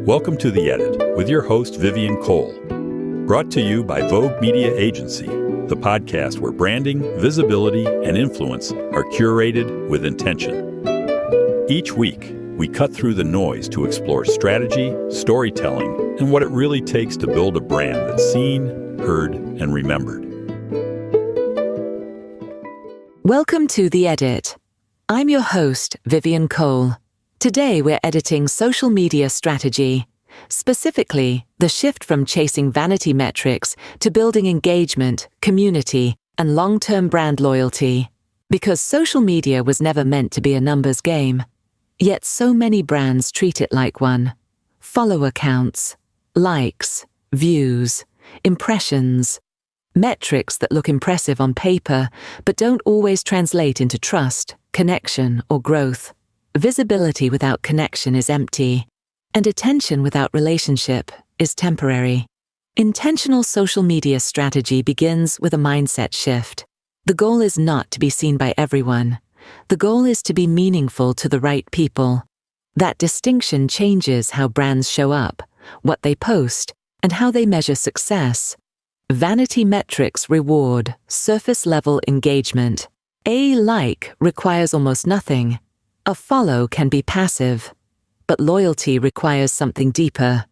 Welcome to The Edit with your host, Vivian Cole. Brought to you by Vogue Media Agency, the podcast where branding, visibility, and influence are curated with intention. Each week, we cut through the noise to explore strategy, storytelling, and what it really takes to build a brand that's seen, heard, and remembered. Welcome to The Edit. I'm your host, Vivian Cole. Today we're editing social media strategy, specifically the shift from chasing vanity metrics to building engagement, community, and long-term brand loyalty. Because social media was never meant to be a numbers game. Yet so many brands treat it like one. Follower counts, likes, views, impressions, metrics that look impressive on paper but don't always translate into trust, connection, or growth. Visibility without connection is empty, and attention without relationship is temporary. Intentional social media strategy begins with a mindset shift. The goal is not to be seen by everyone. The goal is to be meaningful to the right people. That distinction changes how brands show up, what they post, and how they measure success. Vanity metrics reward surface-level engagement. A like requires almost nothing. A follow can be passive, but loyalty requires something deeper.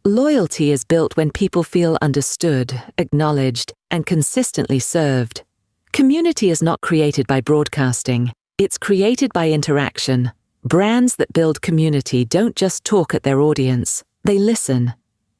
Loyalty is built when people feel understood, acknowledged, and consistently served. Community is not created by broadcasting, it's created by interaction. Brands that build community don't just talk at their audience, they listen.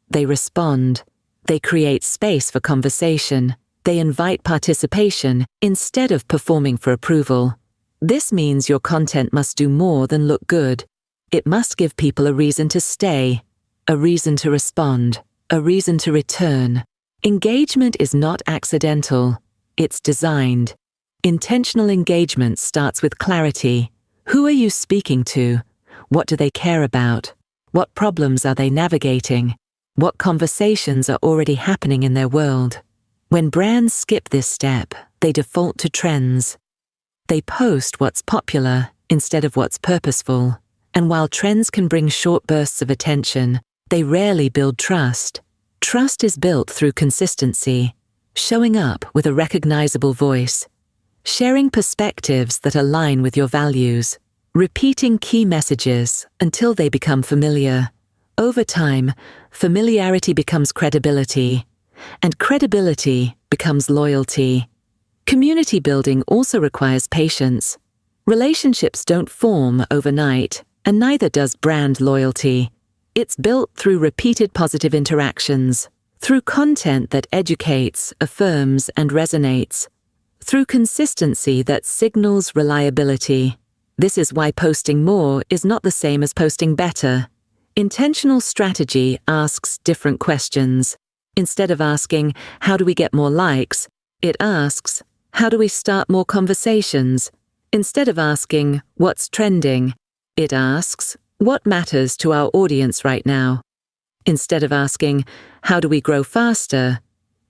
They respond. They create space for conversation. They invite participation instead of performing for approval. This means your content must do more than look good. It must give people a reason to stay, a reason to respond, a reason to return. Engagement is not accidental, it's designed. Intentional engagement starts with clarity. Who are you speaking to? What do they care about? What problems are they navigating? What conversations are already happening in their world? When brands skip this step, they default to trends. They post what's popular instead of what's purposeful. And while trends can bring short bursts of attention, they rarely build trust. Trust is built through consistency, showing up with a recognizable voice, sharing perspectives that align with your values, repeating key messages until they become familiar. Over time, familiarity becomes credibility, and credibility becomes loyalty. Community building also requires patience. Relationships don't form overnight, and neither does brand loyalty. It's built through repeated positive interactions, through content that educates, affirms, and resonates, through consistency that signals reliability. This is why posting more is not the same as posting better. Intentional strategy asks different questions. Instead of asking, how do we get more likes, it asks, how do we start more conversations? Instead of asking, what's trending, it asks, what matters to our audience right now? Instead of asking, how do we grow faster,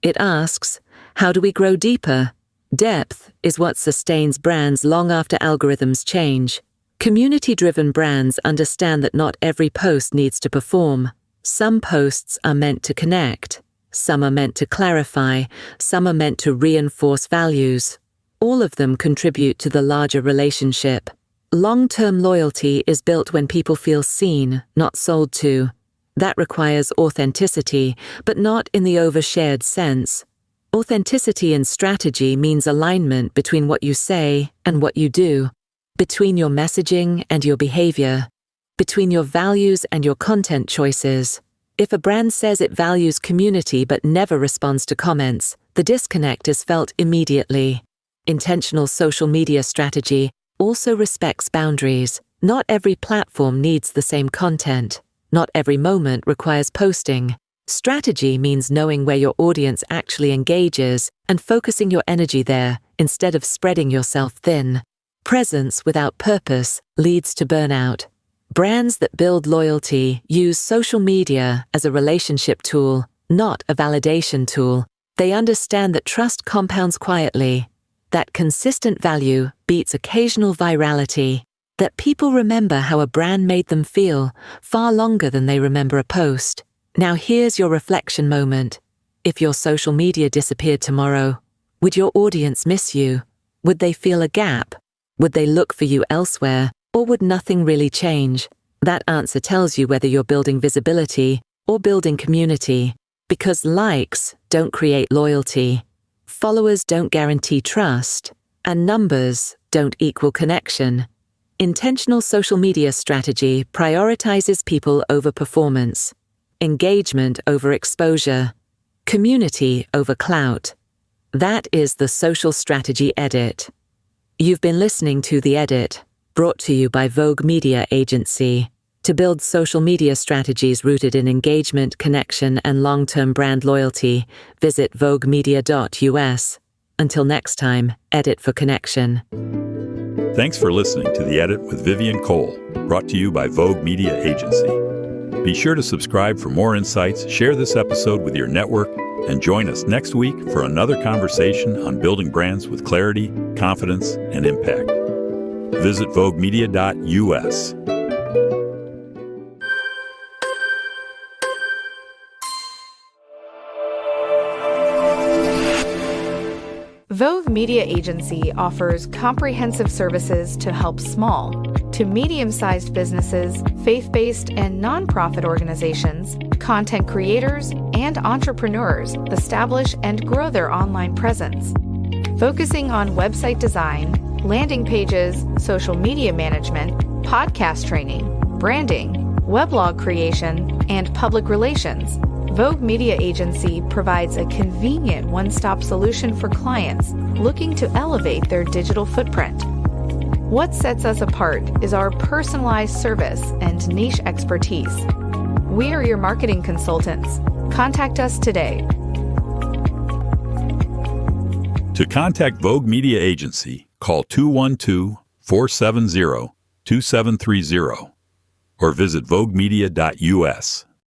it asks, how do we grow deeper? Depth is what sustains brands long after algorithms change. Community-driven brands understand that not every post needs to perform. Some posts are meant to connect. Some are meant to clarify, some are meant to reinforce values. All of them contribute to the larger relationship. Long-term loyalty is built when people feel seen, not sold to. That requires authenticity, but not in the overshared sense. Authenticity in strategy means alignment between what you say and what you do, between your messaging and your behavior, between your values and your content choices. If a brand says it values community but never responds to comments, the disconnect is felt immediately. Intentional social media strategy also respects boundaries. Not every platform needs the same content. Not every moment requires posting. Strategy means knowing where your audience actually engages and focusing your energy there instead of spreading yourself thin. Presence without purpose leads to burnout. Brands that build loyalty use social media as a relationship tool, not a validation tool. They understand that trust compounds quietly, that consistent value beats occasional virality. that people remember how a brand made them feel far longer than they remember a post. Now here's your reflection moment. If your social media disappeared tomorrow, would your audience miss you? Would they feel a gap? Would they look for you elsewhere? Or would nothing really change? That answer tells you whether you're building visibility or building community, because likes don't create loyalty, followers don't guarantee trust, and numbers don't equal connection. Intentional social media strategy prioritizes people over performance, engagement over exposure, community over clout. That is the Social Strategy Edit. You've been listening to The Edit, brought to you by Vogue Media Agency. To build social media strategies rooted in engagement, connection, and long-term brand loyalty, visit voguemedia.us. Until next time, edit for connection. Thanks for listening to The Edit with Vivian Cole, brought to you by Vogue Media Agency. Be sure to subscribe for more insights, share this episode with your network, and join us next week for another conversation on building brands with clarity, confidence, and impact. Visit voguemedia.us. Vogue Media Agency offers comprehensive services to help small to medium-sized businesses, faith-based and nonprofit organizations, content creators, and entrepreneurs establish and grow their online presence. Focusing on website design, landing pages, social media management, podcast training, branding, weblog creation, and public relations, Vogue Media Agency provides a convenient one-stop solution for clients looking to elevate their digital footprint. What sets us apart is our personalized service and niche expertise. We are your marketing consultants. Contact us today. To contact Vogue Media Agency, call 212-470-2730 or visit voguemedia.us.